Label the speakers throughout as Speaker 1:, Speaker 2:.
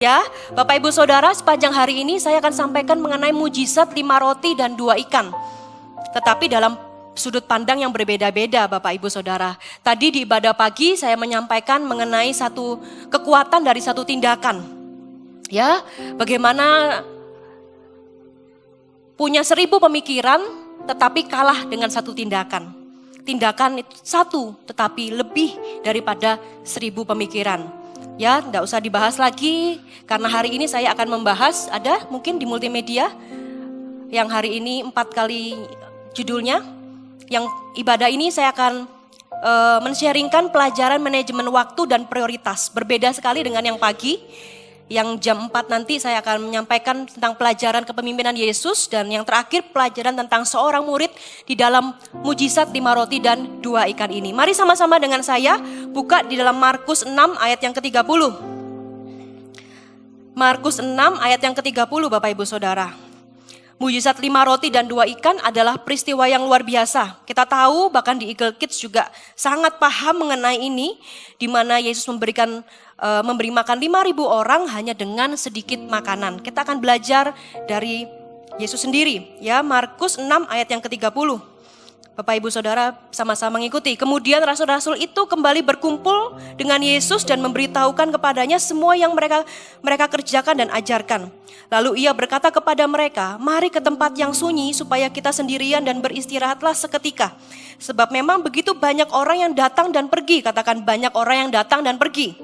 Speaker 1: Ya, Bapak Ibu Saudara, sepanjang hari ini saya akan sampaikan mengenai mujizat 5 roti dan 2 ikan. Tetapi dalam sudut pandang yang berbeda-beda Bapak Ibu Saudara. Tadi di ibadah pagi saya menyampaikan mengenai satu kekuatan dari satu tindakan. Ya, bagaimana punya 1000 pemikiran tetapi kalah dengan satu tindakan. Tindakan itu satu tetapi lebih daripada 1000 pemikiran. Ya, enggak usah dibahas lagi karena hari ini saya akan membahas, ada mungkin di multimedia yang hari ini 4 kali judulnya. Yang ibadah ini saya akan men-sharingkan pelajaran manajemen waktu dan prioritas. Berbeda sekali dengan yang pagi. Yang jam 4 nanti saya akan menyampaikan tentang pelajaran kepemimpinan Yesus. Dan yang terakhir pelajaran tentang seorang murid di dalam mujizat 5 roti dan 2 ikan ini. Mari sama-sama dengan saya buka di dalam Markus 6 ayat yang ke-30. Markus 6 ayat yang ke-30 Bapak Ibu Saudara. Mujizat 5 roti dan 2 ikan adalah peristiwa yang luar biasa. Kita tahu bahkan di Eagle Kids juga sangat paham mengenai ini. Di mana Yesus memberi makan 5.000 orang hanya dengan sedikit makanan. Kita akan belajar dari Yesus sendiri. Ya, Markus 6 ayat yang ke-30. Bapak Ibu Saudara sama-sama mengikuti. Kemudian rasul-rasul itu kembali berkumpul dengan Yesus dan memberitahukan kepadanya semua yang mereka kerjakan dan ajarkan. Lalu ia berkata kepada mereka, mari ke tempat yang sunyi supaya kita sendirian dan beristirahatlah seketika. Sebab memang begitu banyak orang yang datang dan pergi. Katakan banyak orang yang datang dan pergi.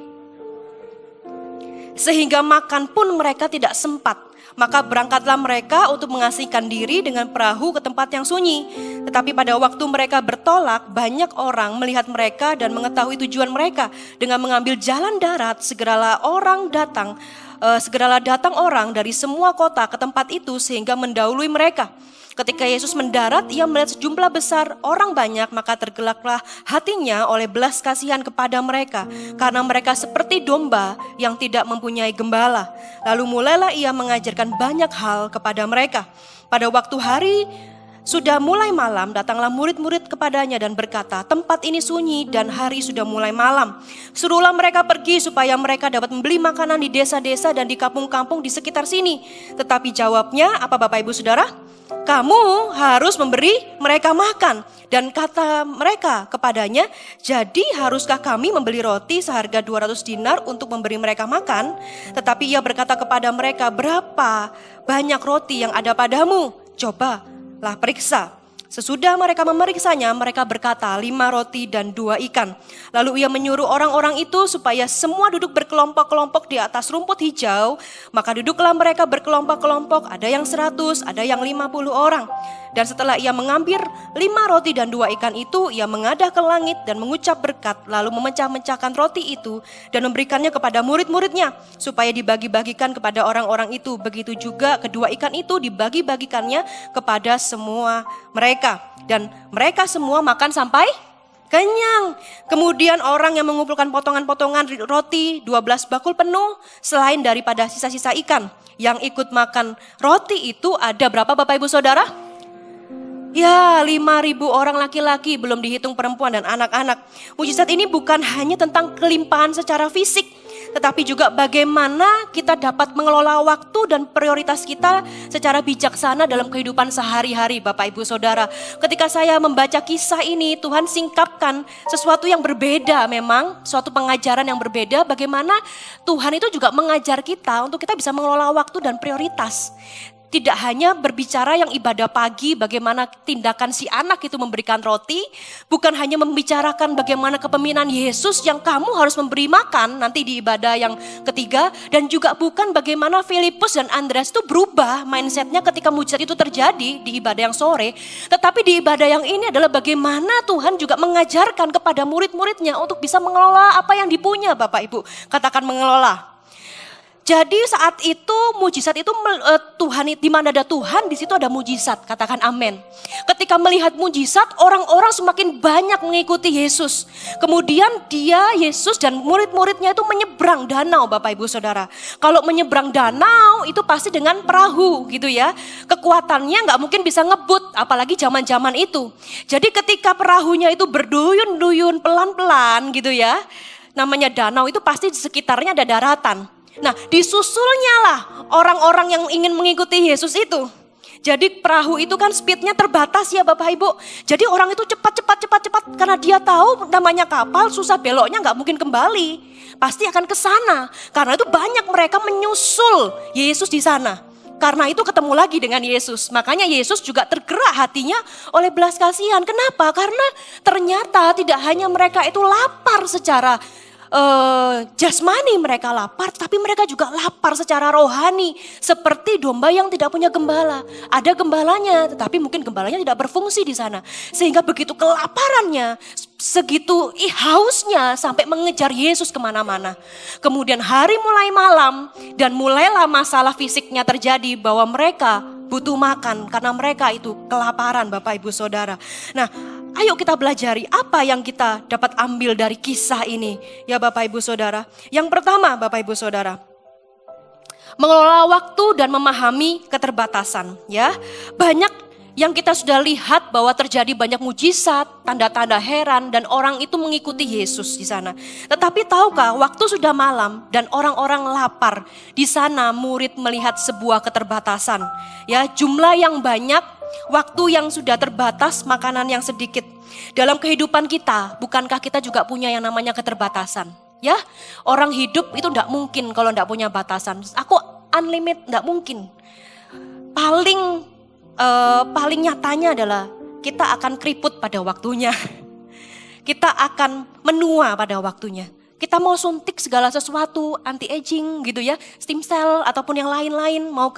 Speaker 1: Sehingga makan pun mereka tidak sempat. Maka berangkatlah mereka untuk mengasingkan diri dengan perahu ke tempat yang sunyi. Tetapi pada waktu mereka bertolak, banyak orang melihat mereka dan mengetahui tujuan mereka. Dengan mengambil jalan darat, segeralah datang orang dari semua kota ke tempat itu sehingga mendahului mereka. Ketika Yesus mendarat, ia melihat sejumlah besar orang banyak, maka tergelaklah hatinya oleh belas kasihan kepada mereka, karena mereka seperti domba yang tidak mempunyai gembala. Lalu mulailah ia mengajarkan banyak hal kepada mereka. Pada waktu hari sudah mulai malam, datanglah murid-murid kepadanya dan berkata, tempat ini sunyi dan hari sudah mulai malam. Suruhlah mereka pergi supaya mereka dapat membeli makanan di desa-desa dan di kampung-kampung di sekitar sini. Tetapi jawabnya, apa Bapak Ibu Saudara? Kamu harus memberi mereka makan. Dan kata mereka kepadanya, jadi haruskah kami membeli roti seharga 200 dinar untuk memberi mereka makan? Tetapi ia berkata kepada mereka, berapa banyak roti yang ada padamu? Cobalah periksa. Sesudah mereka memeriksanya, mereka berkata 5 roti dan 2 ikan. Lalu ia menyuruh orang-orang itu supaya semua duduk berkelompok-kelompok di atas rumput hijau. Maka duduklah mereka berkelompok-kelompok, ada yang 100, ada yang 50 orang. Dan setelah ia mengambil 5 roti dan 2 ikan itu, ia mengadah ke langit dan mengucap berkat, lalu memecah-mecahkan roti itu dan memberikannya kepada murid-muridnya, supaya dibagi-bagikan kepada orang-orang itu. Begitu juga kedua ikan itu dibagi-bagikannya kepada semua mereka. Dan mereka semua makan sampai kenyang. Kemudian orang yang mengumpulkan potongan-potongan roti 12 bakul penuh, selain daripada sisa-sisa ikan. Yang ikut makan roti itu ada berapa Bapak Ibu Saudara? Ya, 5.000 orang laki-laki, belum dihitung perempuan dan anak-anak. Mujizat ini bukan hanya tentang kelimpahan secara fisik, tetapi juga bagaimana kita dapat mengelola waktu dan prioritas kita secara bijaksana dalam kehidupan sehari-hari Bapak Ibu Saudara. Ketika saya membaca kisah ini, Tuhan singkapkan sesuatu yang berbeda memang, suatu pengajaran yang berbeda, bagaimana Tuhan itu juga mengajar kita untuk kita bisa mengelola waktu dan prioritas. Tidak hanya berbicara yang ibadah pagi, bagaimana tindakan si anak itu memberikan roti. Bukan hanya membicarakan bagaimana kepemimpinan Yesus yang kamu harus memberi makan nanti di ibadah yang ketiga. Dan juga bukan bagaimana Filipus dan Andreas itu berubah mindsetnya ketika mujizat itu terjadi di ibadah yang sore. Tetapi di ibadah yang ini adalah bagaimana Tuhan juga mengajarkan kepada murid-muridnya untuk bisa mengelola apa yang dipunya Bapak Ibu. Katakan mengelola. Jadi saat itu mujizat itu Tuhan, di mana ada Tuhan di situ ada mujizat, katakan amin. Ketika melihat mujizat, orang-orang semakin banyak mengikuti Yesus. Kemudian Yesus dan murid-muridnya itu menyeberang danau Bapak Ibu Saudara. Kalau menyeberang danau itu pasti dengan perahu gitu ya. Kekuatannya nggak mungkin bisa ngebut, apalagi zaman-zaman itu. Jadi ketika perahunya itu berduyun-duyun pelan-pelan gitu ya. Namanya danau itu pasti di sekitarnya ada daratan. Nah, disusulnya lah orang-orang yang ingin mengikuti Yesus itu. Jadi perahu itu kan speednya terbatas ya Bapak Ibu. Jadi orang itu cepat karena dia tahu namanya kapal susah beloknya nggak mungkin kembali. Pasti akan ke sana. Karena itu banyak mereka menyusul Yesus di sana. Karena itu ketemu lagi dengan Yesus. Makanya Yesus juga tergerak hatinya oleh belas kasihan. Kenapa? Karena ternyata tidak hanya mereka itu lapar secara jasmani, mereka lapar, tapi mereka juga lapar secara rohani. Seperti domba yang tidak punya gembala. Ada gembalanya, tetapi mungkin gembalanya tidak berfungsi di sana. Sehingga begitu kelaparannya, segitu hausnya sampai mengejar Yesus kemana-mana. Kemudian hari mulai malam dan mulailah masalah fisiknya terjadi bahwa mereka butuh makan karena mereka itu kelaparan Bapak Ibu Saudara. Nah, ayo kita belajari apa yang kita dapat ambil dari kisah ini ya Bapak Ibu Saudara. Yang pertama Bapak Ibu Saudara, mengelola waktu dan memahami keterbatasan ya. Banyak yang kita sudah lihat bahwa terjadi banyak mujizat, tanda-tanda heran dan orang itu mengikuti Yesus di sana. Tetapi tahukah waktu sudah malam dan orang-orang lapar. Di sana murid melihat sebuah keterbatasan. Ya, jumlah yang banyak, waktu yang sudah terbatas, makanan yang sedikit. Dalam kehidupan kita, bukankah kita juga punya yang namanya keterbatasan? Ya, orang hidup itu tidak mungkin kalau tidak punya batasan. Aku unlimited, tidak mungkin. Paling nyatanya adalah kita akan keriput pada waktunya. Kita akan menua pada waktunya. Kita mau suntik segala sesuatu, anti aging gitu ya, stem cell ataupun yang lain-lain, mau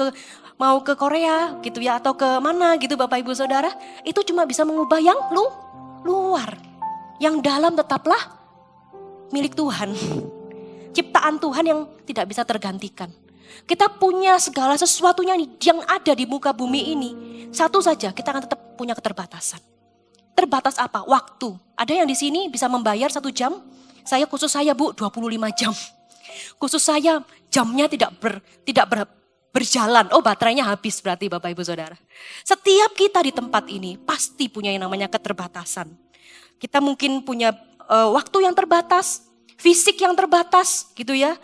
Speaker 1: ke Korea gitu ya atau ke mana gitu Bapak Ibu Saudara, itu cuma bisa mengubah yang luar. Yang dalam tetaplah milik Tuhan. Ciptaan Tuhan yang tidak bisa tergantikan. Kita punya segala sesuatunya yang ada di muka bumi ini. Satu saja, kita akan tetap punya keterbatasan. Terbatas apa? Waktu. Ada yang di sini bisa membayar 1 jam? Khusus saya Bu, 25 jam. Khusus saya jamnya tidak berjalan. Oh, baterainya habis berarti Bapak Ibu Saudara. Setiap kita di tempat ini pasti punya yang namanya keterbatasan. Kita mungkin punya waktu yang terbatas, fisik yang terbatas gitu ya.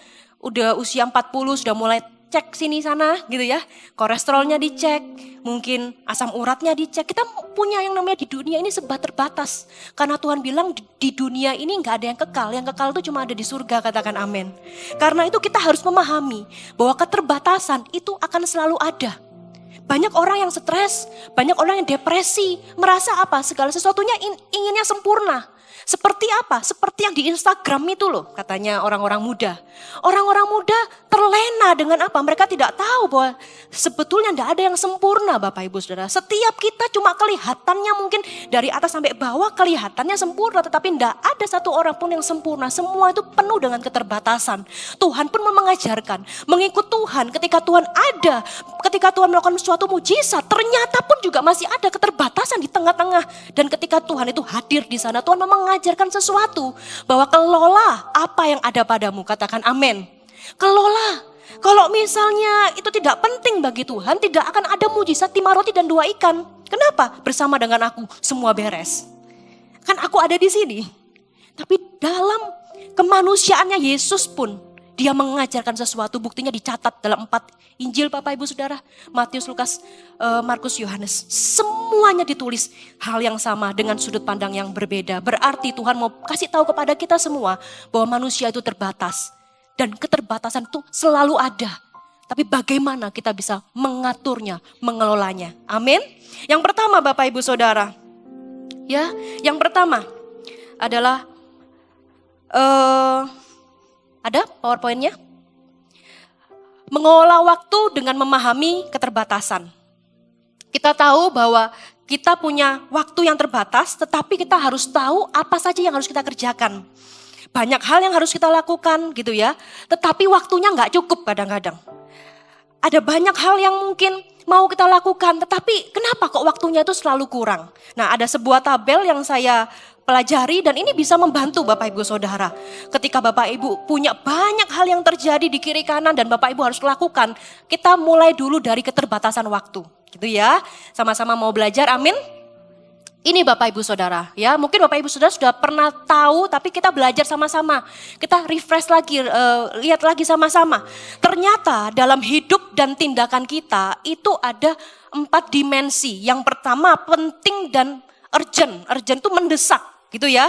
Speaker 1: Udah usia 40 sudah mulai cek sini sana gitu ya. Kolesterolnya dicek, mungkin asam uratnya dicek. Kita punya yang namanya di dunia ini serba terbatas. Karena Tuhan bilang di dunia ini gak ada yang kekal. Yang kekal itu cuma ada di surga, katakan amin. Karena itu kita harus memahami bahwa keterbatasan itu akan selalu ada. Banyak orang yang stres, banyak orang yang depresi. Merasa apa? Segala sesuatunya inginnya sempurna. Seperti apa? Seperti yang di Instagram itu loh, katanya orang-orang muda. Orang-orang muda terlena dengan apa? Mereka tidak tahu bahwa sebetulnya tidak ada yang sempurna Bapak Ibu Saudara. Setiap kita cuma kelihatannya mungkin dari atas sampai bawah kelihatannya sempurna. Tetapi tidak ada satu orang pun yang sempurna. Semua itu penuh dengan keterbatasan. Tuhan pun mengajarkan, mengikut Tuhan ketika Tuhan ada. Ketika Tuhan melakukan suatu mujizat, ternyata pun juga masih ada keterbatasan di tengah-tengah. Dan ketika Tuhan itu hadir di sana, Tuhan memang mengajarkan sesuatu bahwa kelola apa yang ada padamu, katakan amin. Kelola. Kalau misalnya itu tidak penting bagi Tuhan, tidak akan ada mujizat 5 roti dan 2 ikan. Kenapa? Bersama dengan aku semua beres. Kan aku ada di sini. Tapi dalam kemanusiaannya Yesus pun dia mengajarkan sesuatu, buktinya dicatat dalam 4 Injil Bapak Ibu Saudara. Matius, Lukas, Markus, Yohanes. Semuanya ditulis hal yang sama dengan sudut pandang yang berbeda. Berarti Tuhan mau kasih tahu kepada kita semua bahwa manusia itu terbatas. Dan keterbatasan itu selalu ada. Tapi bagaimana kita bisa mengaturnya, mengelolanya. Amin. Yang pertama Bapak Ibu Saudara. Ya, yang pertama adalah ada PowerPoint-nya? Mengelola waktu dengan memahami keterbatasan. Kita tahu bahwa kita punya waktu yang terbatas, tetapi kita harus tahu apa saja yang harus kita kerjakan. Banyak hal yang harus kita lakukan gitu ya, tetapi waktunya nggak cukup kadang-kadang. Ada banyak hal yang mungkin mau kita lakukan, tetapi kenapa kok waktunya itu selalu kurang? Nah, ada sebuah tabel yang saya pelajari dan ini bisa membantu Bapak Ibu Saudara. Ketika Bapak Ibu punya banyak hal yang terjadi di kiri kanan dan Bapak Ibu harus lakukan, kita mulai dulu dari keterbatasan waktu. Gitu ya, sama-sama mau belajar, amin? Ini Bapak Ibu Saudara, ya mungkin Bapak Ibu Saudara sudah pernah tahu, tapi kita belajar sama-sama. Kita refresh lagi, lihat lagi sama-sama. Ternyata dalam hidup dan tindakan kita itu ada 4 dimensi. Yang pertama penting dan urgent. Urgent itu mendesak gitu ya.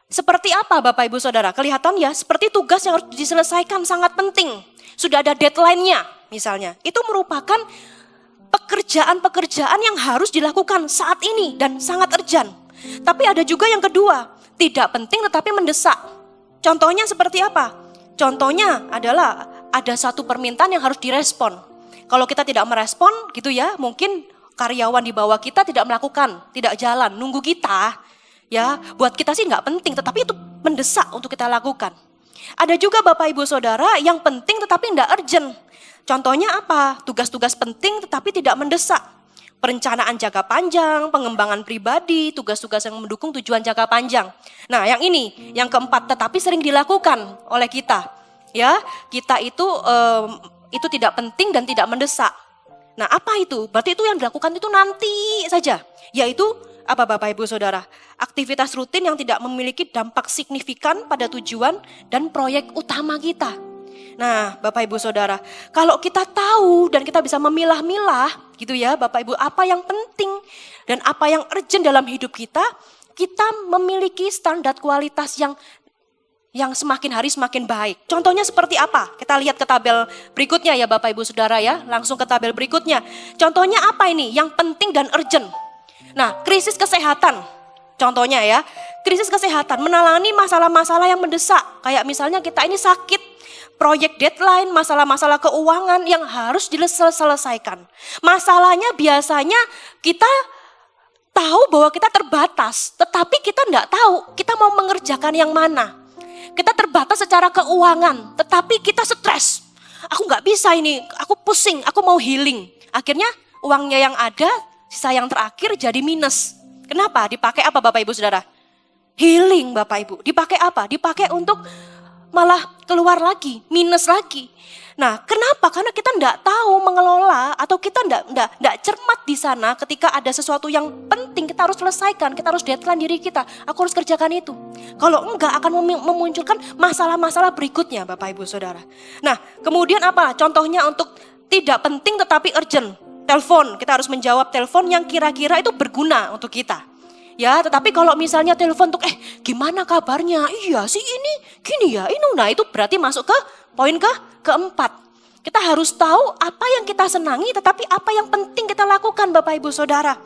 Speaker 1: Seperti apa Bapak Ibu Saudara? Kelihatan ya seperti tugas yang harus diselesaikan sangat penting. Sudah ada deadline-nya misalnya. Itu merupakan pekerjaan-pekerjaan yang harus dilakukan saat ini dan sangat urgent. Tapi ada juga yang kedua, tidak penting tetapi mendesak. Contohnya seperti apa? Contohnya adalah ada satu permintaan yang harus direspon. Kalau kita tidak merespon gitu ya, mungkin karyawan di bawah kita tidak melakukan, tidak jalan, nunggu kita. Ya, buat kita sih nggak penting, tetapi itu mendesak untuk kita lakukan. Ada juga Bapak Ibu Saudara yang penting tetapi nggak urgent. Contohnya apa? Tugas-tugas penting tetapi tidak mendesak. Perencanaan jangka panjang, pengembangan pribadi, tugas-tugas yang mendukung tujuan jangka panjang. Nah, yang ini, yang keempat, tetapi sering dilakukan oleh kita. Ya, kita itu tidak penting dan tidak mendesak. Nah, apa itu? Berarti itu yang dilakukan itu nanti saja. Yaitu apa Bapak Ibu Saudara? Aktivitas rutin yang tidak memiliki dampak signifikan pada tujuan dan proyek utama kita. Nah, Bapak Ibu Saudara, kalau kita tahu dan kita bisa memilah-milah gitu ya Bapak Ibu, apa yang penting dan apa yang urgent dalam hidup kita, kita memiliki standar kualitas yang semakin hari semakin baik. Contohnya seperti apa? Kita lihat ke tabel berikutnya ya Bapak Ibu Saudara ya, langsung ke tabel berikutnya. Contohnya apa ini? Yang penting dan urgent. Nah, krisis kesehatan. Contohnya ya, krisis kesehatan menangani masalah-masalah yang mendesak. Kayak misalnya kita ini sakit, proyek deadline, masalah-masalah keuangan yang harus diselesaikan. Masalahnya biasanya kita tahu bahwa kita terbatas, tetapi kita enggak tahu kita mau mengerjakan yang mana. Kita terbatas secara keuangan, tetapi kita stres. Aku enggak bisa ini, aku pusing, aku mau healing. Akhirnya uangnya yang ada, sisa yang terakhir jadi minus. Kenapa? Dipakai apa Bapak Ibu Saudara? Healing Bapak Ibu. Dipakai apa? Dipakai untuk malah keluar lagi, minus lagi. Nah, kenapa? Karena kita enggak tahu mengelola atau kita enggak cermat di sana ketika ada sesuatu yang penting kita harus selesaikan, kita harus deadline diri kita. Aku harus kerjakan itu. Kalau enggak akan memunculkan masalah-masalah berikutnya Bapak Ibu Saudara. Nah, kemudian apa? Contohnya untuk tidak penting tetapi urgent. Telepon, kita harus menjawab telepon yang kira-kira itu berguna untuk kita. Ya, tetapi kalau misalnya telepon untuk gimana kabarnya? Iya sih ini, gini ya, ini. Nah, itu berarti masuk ke poin keempat. Kita harus tahu apa yang kita senangi, tetapi apa yang penting kita lakukan Bapak Ibu Saudara.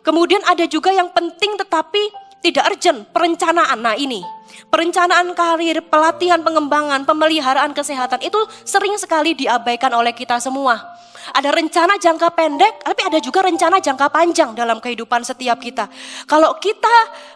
Speaker 1: Kemudian ada juga yang penting tetapi tidak urgent, perencanaan. Nah ini, perencanaan karir, pelatihan, pengembangan, pemeliharaan kesehatan itu sering sekali diabaikan oleh kita semua. Ada rencana jangka pendek, tapi ada juga rencana jangka panjang dalam kehidupan setiap kita. Kalau kita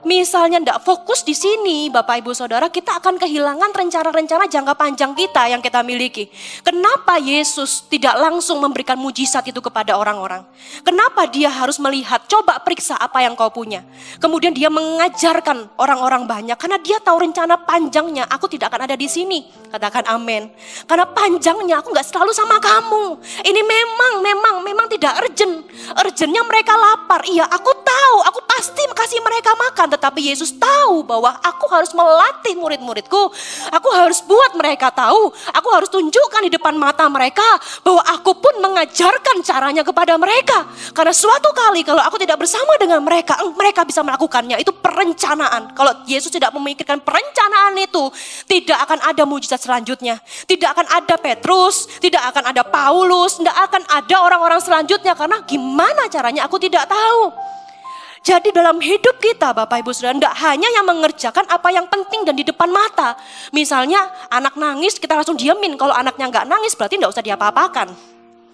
Speaker 1: misalnya tidak fokus di sini, Bapak Ibu Saudara, kita akan kehilangan rencana-rencana jangka panjang kita yang kita miliki. Kenapa Yesus tidak langsung memberikan mujizat itu kepada orang-orang? Kenapa dia harus melihat, coba periksa apa yang kau punya. Kemudian dia mengajarkan orang-orang banyak, karena dia tahu rencana panjangnya, aku tidak akan ada di sini. Katakan amin. Karena panjangnya aku gak selalu sama kamu. Ini memang tidak urgent. Urgentnya mereka lapar. Iya, aku tahu, aku pasti kasih mereka makan. Tetapi Yesus tahu bahwa aku harus melatih murid-muridku. Aku harus buat mereka tahu. Aku harus tunjukkan di depan mata mereka bahwa aku pun mengajarkan caranya kepada mereka. Karena suatu kali kalau aku tidak bersama dengan mereka, mereka bisa melakukannya. Itu perencanaan. Kalau Yesus tidak memikirkan perencanaan itu, tidak akan ada mujizat selanjutnya. Tidak akan ada Petrus, tidak akan ada Paulus, tidak akan ada orang-orang selanjutnya. Karena gimana caranya aku tidak tahu. Jadi dalam hidup kita Bapak Ibu Saudara, tidak hanya yang mengerjakan apa yang penting dan di depan mata. Misalnya anak nangis kita langsung diamin. Kalau anaknya nggak nangis berarti tidak usah diapa-apakan.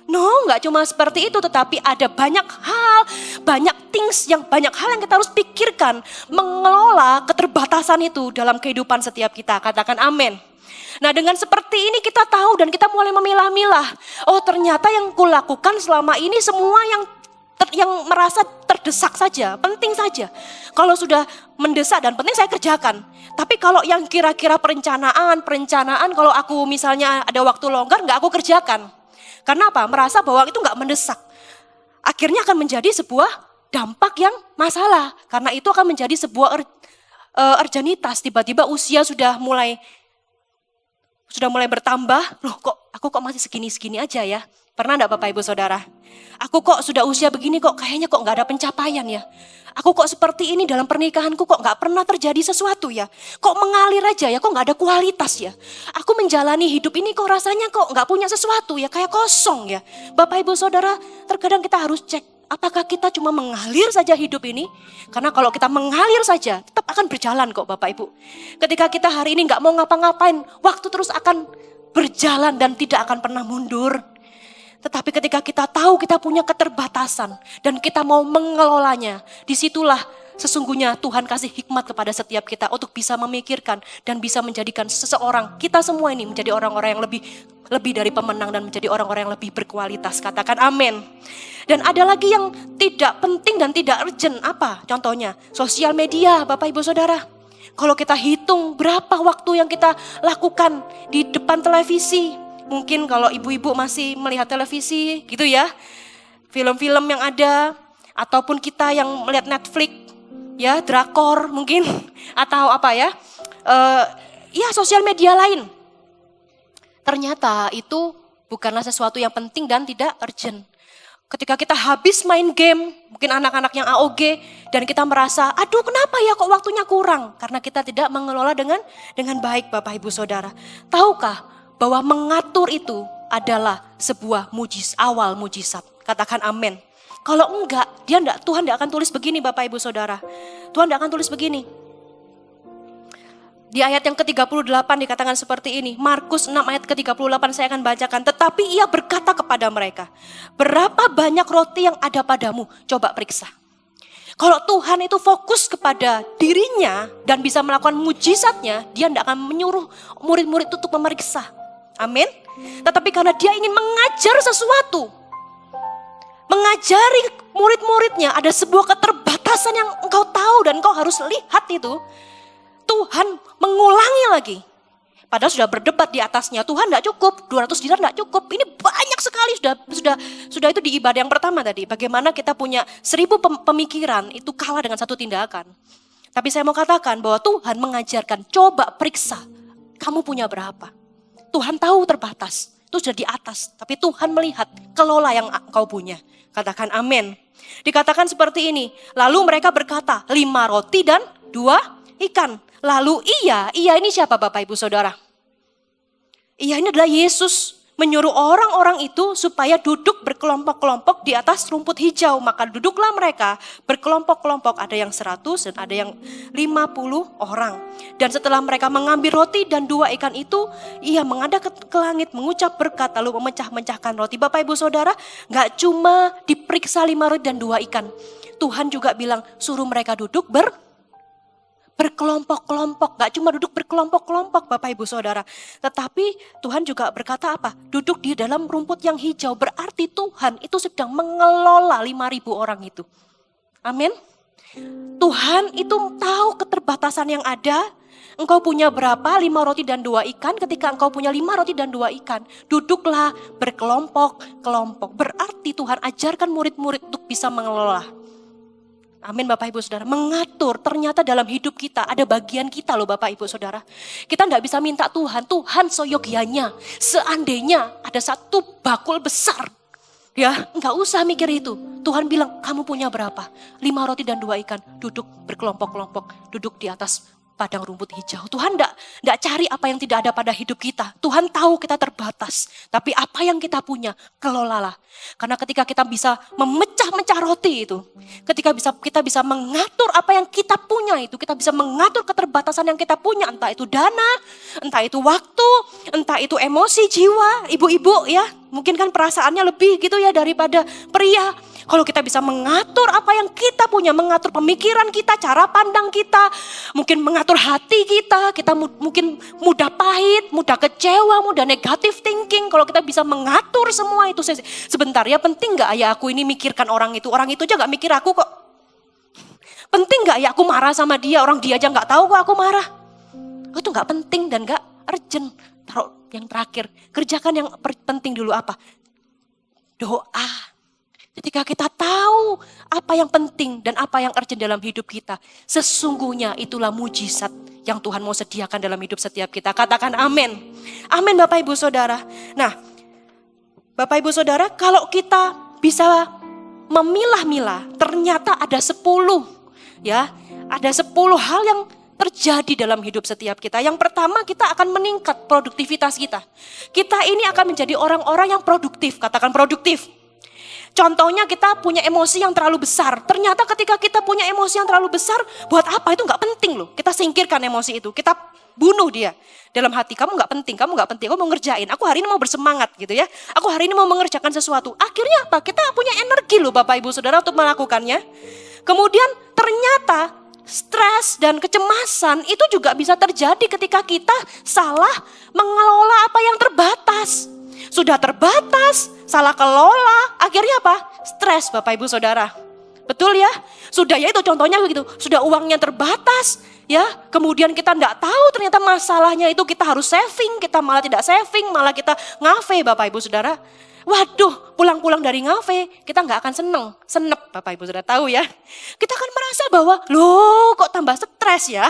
Speaker 1: No, nggak cuma seperti itu, tetapi ada banyak hal, banyak hal yang kita harus pikirkan. Mengelola keterbatasan itu dalam kehidupan setiap kita. Katakan amin. Nah, dengan seperti ini kita tahu dan kita mulai memilah-milah. Oh, ternyata yang kulakukan selama ini semua yang merasa terdesak saja, penting saja. Kalau sudah mendesak dan penting saya kerjakan. Tapi kalau yang kira-kira perencanaan, kalau aku misalnya ada waktu longgar nggak aku kerjakan. Karena apa? Merasa bahwa itu nggak mendesak. Akhirnya akan menjadi sebuah dampak yang masalah. Karena itu akan menjadi sebuah urgenitas. Tiba-tiba usia sudah mulai bertambah. Loh aku kok masih segini-segini aja ya. Pernah enggak Bapak Ibu Saudara? Aku kok sudah usia begini kok kayaknya kok enggak ada pencapaian ya. Aku kok seperti ini dalam pernikahanku kok enggak pernah terjadi sesuatu ya. Kok mengalir aja ya, kok enggak ada kualitas ya. Aku menjalani hidup ini kok rasanya kok enggak punya sesuatu ya, kayak kosong ya. Bapak Ibu Saudara, terkadang kita harus cek, apakah kita cuma mengalir saja hidup ini? Karena kalau kita mengalir saja, tetap akan berjalan kok Bapak Ibu. Ketika kita hari ini enggak mau ngapa-ngapain, waktu terus akan berjalan dan tidak akan pernah mundur. Tetapi ketika kita tahu kita punya keterbatasan dan kita mau mengelolanya, disitulah sesungguhnya Tuhan kasih hikmat kepada setiap kita untuk bisa memikirkan dan bisa menjadikan seseorang, kita semua ini menjadi orang-orang yang lebih dari pemenang dan menjadi orang-orang yang lebih berkualitas. Katakan amin. Dan ada lagi yang tidak penting dan tidak urgent. Apa contohnya? Sosial media, Bapak Ibu Saudara. Kalau kita hitung berapa waktu yang kita lakukan di depan televisi. Mungkin kalau ibu-ibu masih melihat televisi gitu ya. Film-film yang ada. Ataupun kita yang melihat Netflix. Ya, drakor mungkin. Atau apa ya. Ya sosial media lain. Ternyata itu bukanlah sesuatu yang penting dan tidak urgent. Ketika kita habis main game, mungkin anak-anak yang AOG, dan kita merasa, aduh kenapa ya kok waktunya kurang? Karena kita tidak mengelola dengan baik Bapak Ibu Saudara. Tahukah bahwa mengatur itu adalah sebuah awal mujizat. Katakan amin. Kalau enggak, Tuhan tidak akan tulis begini Bapak Ibu Saudara. Tuhan tidak akan tulis begini. Di ayat yang ke-38 dikatakan seperti ini. Markus 6 ayat ke-38 saya akan bacakan. Tetapi ia berkata kepada mereka, berapa banyak roti yang ada padamu? Coba periksa. Kalau Tuhan itu fokus kepada dirinya dan bisa melakukan mujizatnya, dia tidak akan menyuruh murid-murid itu untuk memeriksa. Amin. Tetapi karena dia ingin mengajar sesuatu, mengajari murid-muridnya, ada sebuah keterbatasan yang engkau tahu dan engkau harus lihat itu. Tuhan mengulangi lagi. Padahal sudah berdebat di atasnya. Tuhan tidak cukup, 200 dinar tidak cukup. Ini banyak sekali sudah itu di ibadah yang pertama tadi. Bagaimana kita punya 1000 pemikiran itu kalah dengan satu tindakan. Tapi saya mau katakan bahwa Tuhan mengajarkan, coba periksa. Kamu punya berapa? Tuhan tahu terbatas. Itu sudah di atas. Tapi Tuhan melihat, kelola yang engkau punya. Katakan amin. Dikatakan seperti ini. Lalu mereka berkata, 5 roti dan 2 ikan. Lalu ia ini siapa Bapak Ibu Saudara? Ia ini adalah Yesus menyuruh orang-orang itu supaya duduk berkelompok-kelompok di atas rumput hijau. Maka duduklah mereka berkelompok-kelompok, ada yang 100 dan ada yang 50 orang. Dan setelah mereka mengambil roti dan 2 ikan itu, ia menghadap ke langit, mengucap berkat lalu memecah-mecahkan roti. Bapak Ibu Saudara, gak cuma diperiksa 5 roti dan 2 ikan. Tuhan juga bilang suruh mereka duduk berkelompok-kelompok, gak cuma duduk berkelompok-kelompok Bapak Ibu Saudara. Tetapi Tuhan juga berkata apa? Duduk di dalam rumput yang hijau, berarti Tuhan itu sedang mengelola 5.000 orang itu. Amin. Tuhan itu tahu keterbatasan yang ada. Engkau punya berapa? 5 roti dan 2 ikan. Ketika engkau punya 5 roti dan 2 ikan, duduklah berkelompok-kelompok. Berarti Tuhan ajarkan murid-murid untuk bisa mengelola. Amin Bapak Ibu Saudara. Mengatur, ternyata dalam hidup kita ada bagian kita loh Bapak Ibu Saudara. Kita enggak bisa minta Tuhan seyogyanya. Seandainya ada satu bakul besar. Ya, enggak usah mikir itu. Tuhan bilang, kamu punya berapa? 5 roti dan 2 ikan. Duduk berkelompok-kelompok. Duduk di atas padang rumput hijau. Tuhan enggak cari apa yang tidak ada pada hidup kita. Tuhan tahu kita terbatas. Tapi apa yang kita punya, kelolalah. Karena ketika kita bisa memecah-mecah roti itu, ketika kita bisa mengatur apa yang kita punya itu, kita bisa mengatur keterbatasan yang kita punya, entah itu dana, entah itu waktu, entah itu emosi jiwa, ibu-ibu ya, mungkin kan perasaannya lebih gitu ya daripada pria. Kalau kita bisa mengatur apa yang kita punya, mengatur pemikiran kita, cara pandang kita, mungkin mengatur hati kita mungkin mudah pahit, mudah kecewa, mudah negatif thinking. Kalau kita bisa mengatur semua itu, sebentar ya, penting gak ya aku ini mikirkan orang itu aja gak mikir aku kok. Penting gak ya aku marah sama dia, orang dia aja gak tahu kok aku marah. Itu gak penting dan gak urgent. Taruh yang terakhir, kerjakan yang penting dulu apa? Doa. Ketika kita tahu apa yang penting dan apa yang urgent dalam hidup kita, sesungguhnya itulah mujizat yang Tuhan mau sediakan dalam hidup setiap kita. Katakan amin. Amin Bapak Ibu Saudara. Nah, Bapak Ibu Saudara, kalau kita bisa memilah-milah, ternyata ada 10 ya, ada 10 hal yang terjadi dalam hidup setiap kita. Yang pertama, kita akan meningkat produktivitas kita. Kita ini akan menjadi orang-orang yang produktif. Katakan produktif. Contohnya kita punya emosi yang terlalu besar. Ternyata ketika kita punya emosi yang terlalu besar, buat apa? Itu gak penting loh. Kita singkirkan emosi itu. Kita bunuh dia. Dalam hati, kamu gak penting, kamu gak penting. Aku mau ngerjain, aku hari ini mau bersemangat gitu ya. Aku hari ini mau mengerjakan sesuatu. Akhirnya apa? Kita punya energi loh Bapak Ibu Saudara untuk melakukannya. Kemudian ternyata stres dan kecemasan itu juga bisa terjadi ketika kita salah mengelola apa yang terbatas. Sudah terbatas, salah kelola, akhirnya apa? Stres Bapak Ibu Saudara. Betul ya? Sudah ya itu contohnya begitu. Sudah uangnya terbatas ya. Kemudian kita enggak tahu ternyata masalahnya itu kita harus saving. Kita malah tidak saving, malah kita ngafe Bapak Ibu Saudara. Waduh, pulang-pulang dari ngafe, kita enggak akan senep Bapak Ibu Saudara tahu ya. Kita akan merasa bahwa, loh kok tambah stres ya.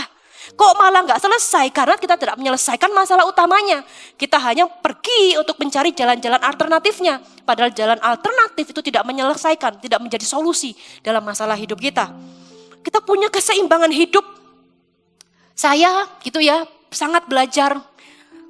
Speaker 1: Kok malah nggak selesai? Karena kita tidak menyelesaikan masalah utamanya. Kita hanya pergi untuk mencari jalan-jalan alternatifnya. Padahal jalan alternatif itu tidak menyelesaikan, tidak menjadi solusi dalam masalah hidup kita. Kita punya keseimbangan hidup. Saya gitu ya, sangat belajar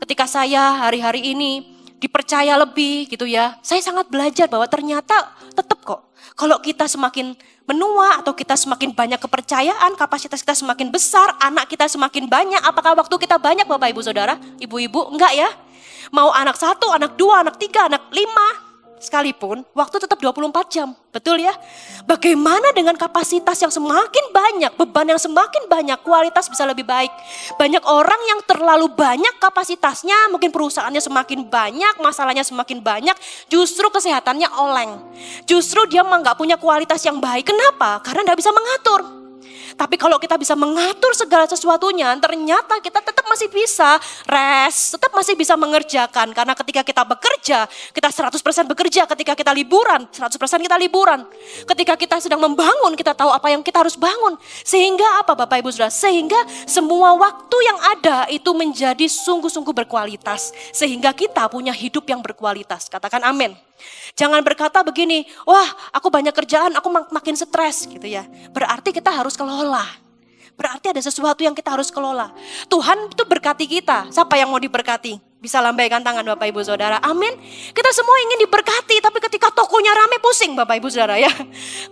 Speaker 1: ketika saya hari-hari ini dipercaya lebih gitu ya. Saya sangat belajar bahwa ternyata tetap kok. Kalau kita semakin menua atau kita semakin banyak kepercayaan, kapasitas kita semakin besar, anak kita semakin banyak. Apakah waktu kita banyak Bapak Ibu Saudara? Ibu-ibu enggak ya? Mau anak 1, anak 2, anak 3, anak 5 sekalipun waktu tetap 24 jam. Betul ya? Bagaimana dengan kapasitas yang semakin banyak, beban yang semakin banyak, kualitas bisa lebih baik. Banyak orang yang terlalu banyak kapasitasnya, mungkin perusahaannya semakin banyak, masalahnya semakin banyak, justru kesehatannya oleng. Justru dia nggak punya kualitas yang baik. Kenapa? Karena nggak bisa mengatur. Tapi kalau kita bisa mengatur segala sesuatunya, ternyata kita tetap masih bisa rest, tetap masih bisa mengerjakan. Karena ketika kita bekerja, kita 100% bekerja. Ketika kita liburan, 100% kita liburan. Ketika kita sedang membangun, kita tahu apa yang kita harus bangun. Sehingga apa Bapak Ibu Saudara? Sehingga semua waktu yang ada itu menjadi sungguh-sungguh berkualitas. Sehingga kita punya hidup yang berkualitas. Katakan amin. Jangan berkata begini, wah aku banyak kerjaan, aku makin stres gitu ya. Berarti kita harus kelola. Berarti ada sesuatu yang kita harus kelola. Tuhan itu berkati kita. Siapa yang mau diberkati? Bisa lambaikan tangan Bapak Ibu Saudara. Amin. Kita semua ingin diberkati, tapi ketika tokonya rame pusing Bapak Ibu Saudara ya.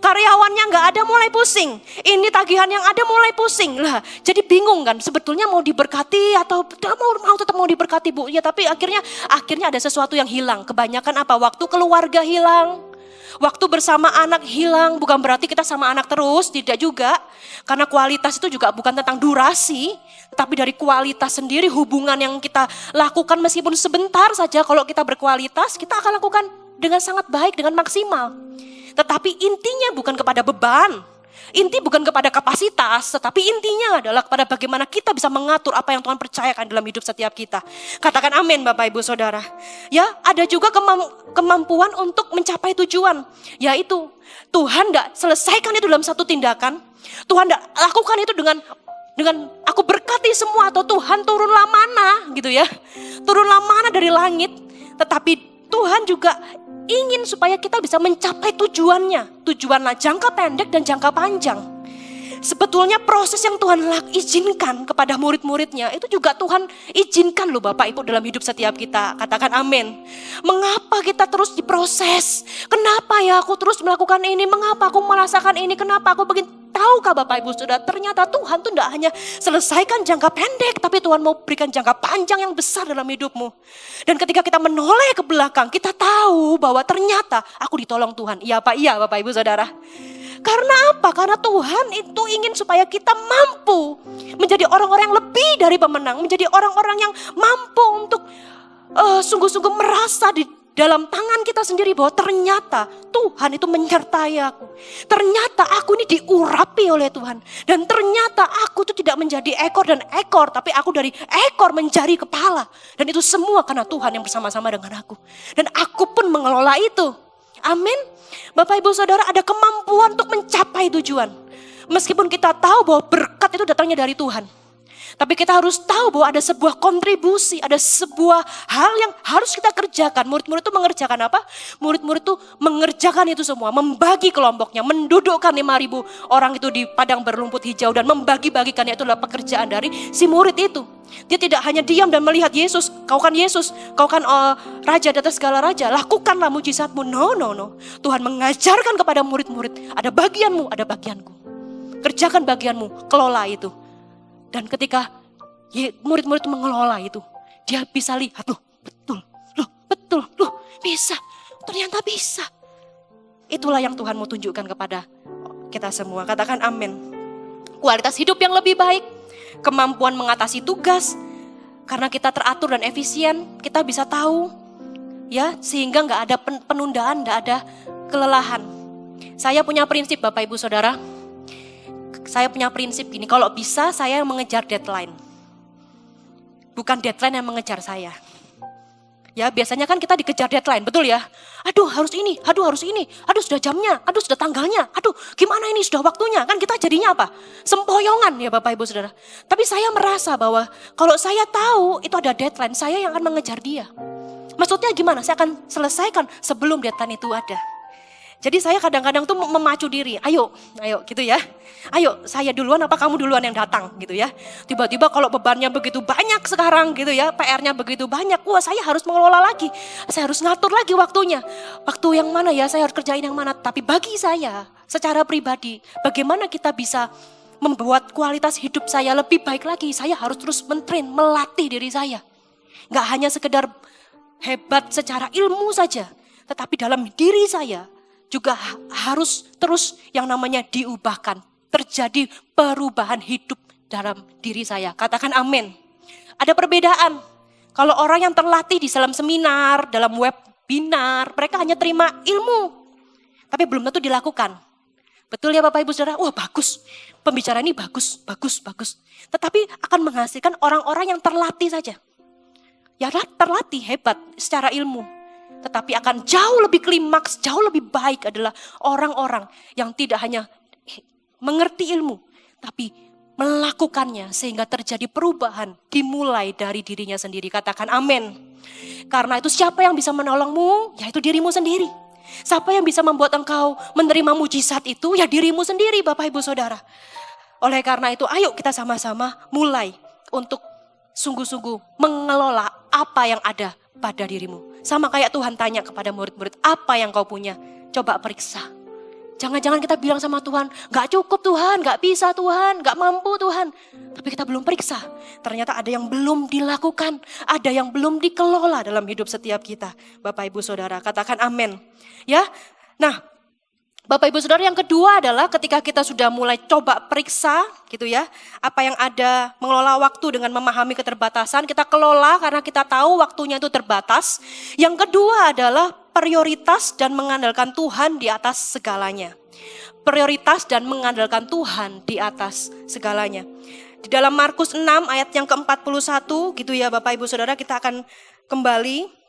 Speaker 1: Karyawannya nggak ada mulai pusing. Ini tagihan yang ada mulai pusing. Lah, jadi bingung kan sebetulnya mau diberkati atau mau tetap mau diberkati Bu. Ya tapi akhirnya ada sesuatu yang hilang. Kebanyakan apa? Waktu keluarga hilang. Waktu bersama anak hilang, bukan berarti kita sama anak terus, tidak juga. Karena kualitas itu juga bukan tentang durasi, tapi dari kualitas sendiri hubungan yang kita lakukan meskipun sebentar saja kalau kita berkualitas, kita akan lakukan dengan sangat baik, dengan maksimal. Tetapi intinya bukan kepada beban, inti bukan kepada kapasitas, tetapi intinya adalah kepada bagaimana kita bisa mengatur apa yang Tuhan percayakan dalam hidup setiap kita. Katakan amin Bapak Ibu Saudara. Ya, ada juga kemampuan untuk mencapai tujuan. Yaitu Tuhan tidak selesaikan itu dalam satu tindakan. Tuhan tidak lakukan itu dengan aku berkati semua atau Tuhan turunlah mana gitu ya. Turunlah mana dari langit. Tetapi Tuhan juga ingin supaya kita bisa mencapai tujuannya. Tujuanlah jangka pendek dan jangka panjang. Sebetulnya proses yang Tuhan izinkan kepada murid-muridnya itu juga Tuhan izinkan loh Bapak Ibu dalam hidup setiap kita. Katakan amin. Mengapa kita terus diproses? Kenapa ya aku terus melakukan ini? Mengapa aku merasakan ini? Kenapa aku begini? Tahukah Bapak Ibu Saudara, ternyata Tuhan tuh tidak hanya selesaikan jangka pendek, tapi Tuhan mau berikan jangka panjang yang besar dalam hidupmu. Dan ketika kita menoleh ke belakang, kita tahu bahwa ternyata aku ditolong Tuhan. Iya Pak, iya Bapak Ibu Saudara. Karena apa? Karena Tuhan itu ingin supaya kita mampu menjadi orang-orang yang lebih dari pemenang. Menjadi orang-orang yang mampu untuk sungguh-sungguh merasa di dalam tangan kita sendiri bahwa ternyata Tuhan itu menyertai aku. Ternyata aku ini diurapi oleh Tuhan. Dan ternyata aku itu tidak menjadi ekor dan ekor, tapi aku dari ekor menjadi kepala. Dan itu semua karena Tuhan yang bersama-sama dengan aku. Dan aku pun mengelola itu. Amin. Bapak Ibu Saudara, ada kemampuan untuk mencapai tujuan. Meskipun kita tahu bahwa berkat itu datangnya dari Tuhan. Tapi kita harus tahu bahwa ada sebuah kontribusi, ada sebuah hal yang harus kita kerjakan. Murid-murid itu mengerjakan apa? Murid-murid itu mengerjakan itu semua, membagi kelompoknya, mendudukkan 5.000 orang itu di padang berlumput hijau dan membagi-bagikannya. Itu adalah pekerjaan dari si murid itu. Dia tidak hanya diam dan melihat Yesus, kau kan Yesus, kau kan raja di atas segala raja, lakukanlah mujizatmu. No. Tuhan mengajarkan kepada murid-murid, ada bagianmu, ada bagianku. Kerjakan bagianmu, kelola itu. Dan ketika murid-murid itu mengelola itu, dia bisa lihat, betul, bisa, ternyata bisa. Itulah yang Tuhan mau tunjukkan kepada kita semua. Katakan amin. Kualitas hidup yang lebih baik, kemampuan mengatasi tugas, karena kita teratur dan efisien, kita bisa tahu, ya, sehingga nggak ada penundaan, nggak ada kelelahan. Saya punya prinsip, Bapak Ibu Saudara. Saya punya prinsip gini, kalau bisa saya mengejar deadline. Bukan deadline yang mengejar saya. Ya, biasanya kan kita dikejar deadline, betul ya? Aduh harus ini, aduh sudah jamnya, aduh sudah tanggalnya, aduh gimana ini sudah waktunya. Kan kita jadinya apa? Sempoyongan ya Bapak Ibu Saudara. Tapi saya merasa bahwa kalau saya tahu itu ada deadline, saya yang akan mengejar dia. Maksudnya gimana? Saya akan selesaikan sebelum deadline itu ada. Jadi saya kadang-kadang tuh memacu diri, ayo gitu ya. Ayo saya duluan apa kamu duluan yang datang gitu ya. Tiba-tiba kalau bebannya begitu banyak sekarang gitu ya, PR-nya begitu banyak, wah saya harus mengelola lagi. Saya harus ngatur lagi waktunya. Waktu yang mana ya, saya harus kerjain yang mana. Tapi bagi saya secara pribadi, bagaimana kita bisa membuat kualitas hidup saya lebih baik lagi. Saya harus terus mentrain, melatih diri saya. Gak hanya sekedar hebat secara ilmu saja, tetapi dalam diri saya juga harus terus yang namanya diubahkan. Terjadi perubahan hidup dalam diri saya. Katakan amin. Ada perbedaan. Kalau orang yang terlatih di dalam seminar, dalam webinar, mereka hanya terima ilmu. Tapi belum tentu dilakukan. Betul ya Bapak Ibu Saudara? Wah bagus. Pembicaraan ini bagus. Tetapi akan menghasilkan orang-orang yang terlatih saja. Ya terlatih hebat secara ilmu. Tetapi akan jauh lebih klimaks, jauh lebih baik adalah orang-orang yang tidak hanya mengerti ilmu, tapi melakukannya sehingga terjadi perubahan dimulai dari dirinya sendiri. Katakan amin. Karena itu siapa yang bisa menolongmu? Yaitu dirimu sendiri. Siapa yang bisa membuat engkau menerima mujizat itu? Ya dirimu sendiri Bapak Ibu Saudara. Oleh karena itu ayo kita sama-sama mulai untuk sungguh-sungguh mengelola apa yang ada pada dirimu. Sama kayak Tuhan tanya kepada murid-murid, apa yang kau punya? Coba periksa. Jangan-jangan kita bilang sama Tuhan, gak cukup Tuhan, gak bisa Tuhan, gak mampu Tuhan. Tapi kita belum periksa. Ternyata ada yang belum dilakukan, ada yang belum dikelola dalam hidup setiap kita. Bapak Ibu Saudara, katakan amin. Ya, nah Bapak Ibu Saudara, yang kedua adalah ketika kita sudah mulai coba periksa gitu ya, apa yang ada, mengelola waktu dengan memahami keterbatasan, kita kelola karena kita tahu waktunya itu terbatas. Yang kedua adalah prioritas dan mengandalkan Tuhan di atas segalanya. Prioritas dan mengandalkan Tuhan di atas segalanya. Di dalam Markus 6 ayat yang ke-41 gitu ya Bapak Ibu Saudara, kita akan kembali.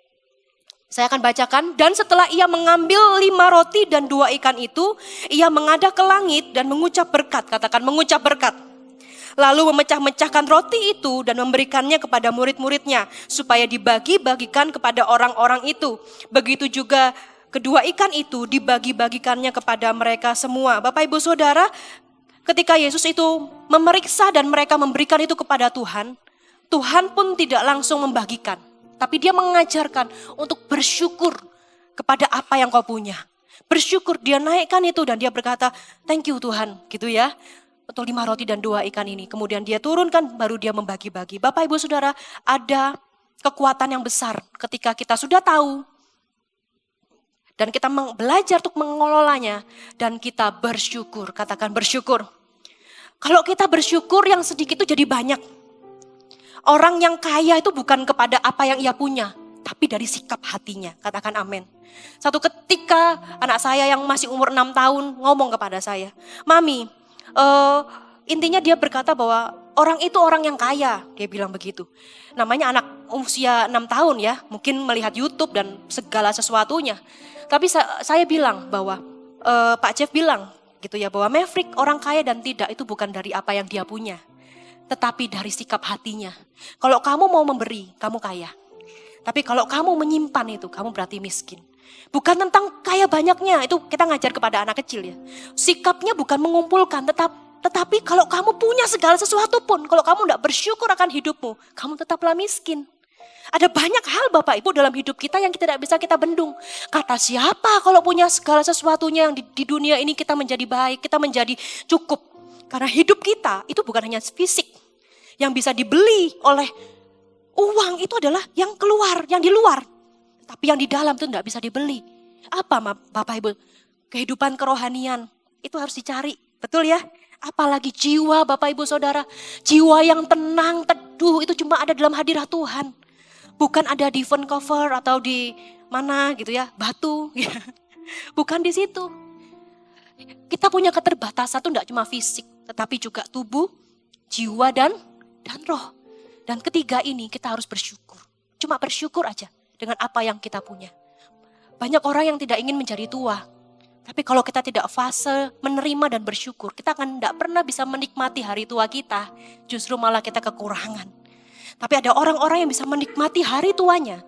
Speaker 1: Saya akan bacakan. Dan setelah ia mengambil 5 roti dan 2 ikan itu, ia menghadap ke langit dan mengucap berkat. Katakan mengucap berkat. Lalu memecah-mecahkan roti itu dan memberikannya kepada murid-muridnya, supaya dibagi-bagikan kepada orang-orang itu. Begitu juga kedua ikan itu dibagi-bagikannya kepada mereka semua. Bapak Ibu Saudara, ketika Yesus itu memeriksa dan mereka memberikan itu kepada Tuhan, Tuhan pun tidak langsung membagikan. Tapi dia mengajarkan untuk bersyukur kepada apa yang kau punya. Bersyukur, dia naikkan itu dan dia berkata, thank you Tuhan, gitu ya. Untuk 5 roti dan 2 ikan ini. Kemudian dia turunkan, baru dia membagi-bagi. Bapak Ibu Saudara, ada kekuatan yang besar ketika kita sudah tahu. Dan kita belajar untuk mengelolanya. Dan kita bersyukur, katakan bersyukur. Kalau kita bersyukur, yang sedikit itu jadi banyak. Orang yang kaya itu bukan kepada apa yang ia punya, tapi dari sikap hatinya. Katakan amin. Satu ketika anak saya yang masih umur 6 tahun ngomong kepada saya, Mami, intinya dia berkata bahwa orang itu orang yang kaya, dia bilang begitu. Namanya anak usia 6 tahun ya, mungkin melihat YouTube dan segala sesuatunya. Tapi saya bilang bahwa, Pak Jeff bilang gitu ya, bahwa Maverick orang kaya dan tidak itu bukan dari apa yang dia punya, tetapi dari sikap hatinya. Kalau kamu mau memberi, kamu kaya. Tapi kalau kamu menyimpan itu, kamu berarti miskin. Bukan tentang kaya banyaknya, itu kita ngajar kepada anak kecil ya. Sikapnya bukan mengumpulkan, tetapi kalau kamu punya segala sesuatu pun, kalau kamu tidak bersyukur akan hidupmu, kamu tetaplah miskin. Ada banyak hal Bapak Ibu dalam hidup kita yang tidak bisa kita bendung. Kata siapa kalau punya segala sesuatunya yang di dunia ini kita menjadi baik, kita menjadi cukup. Karena hidup kita itu bukan hanya fisik yang bisa dibeli oleh uang, itu adalah yang keluar, yang di luar. Tapi yang di dalam itu tidak bisa dibeli. Apa Bapak Ibu? Kehidupan kerohanian itu harus dicari, betul ya? Apalagi jiwa Bapak Ibu Saudara. Jiwa yang tenang, teduh itu cuma ada dalam hadirat Tuhan. Bukan ada di Vancouver atau di mana gitu ya, Batu. Bukan di situ. Kita punya keterbatasan itu tidak cuma fisik, tetapi juga tubuh, jiwa dan roh. Dan ketiga ini kita harus bersyukur. Cuma bersyukur aja dengan apa yang kita punya. Banyak orang yang tidak ingin menjadi tua. Tapi kalau kita tidak fase menerima dan bersyukur, kita akan tidak pernah bisa menikmati hari tua kita. Justru malah kita kekurangan. Tapi ada orang-orang yang bisa menikmati hari tuanya.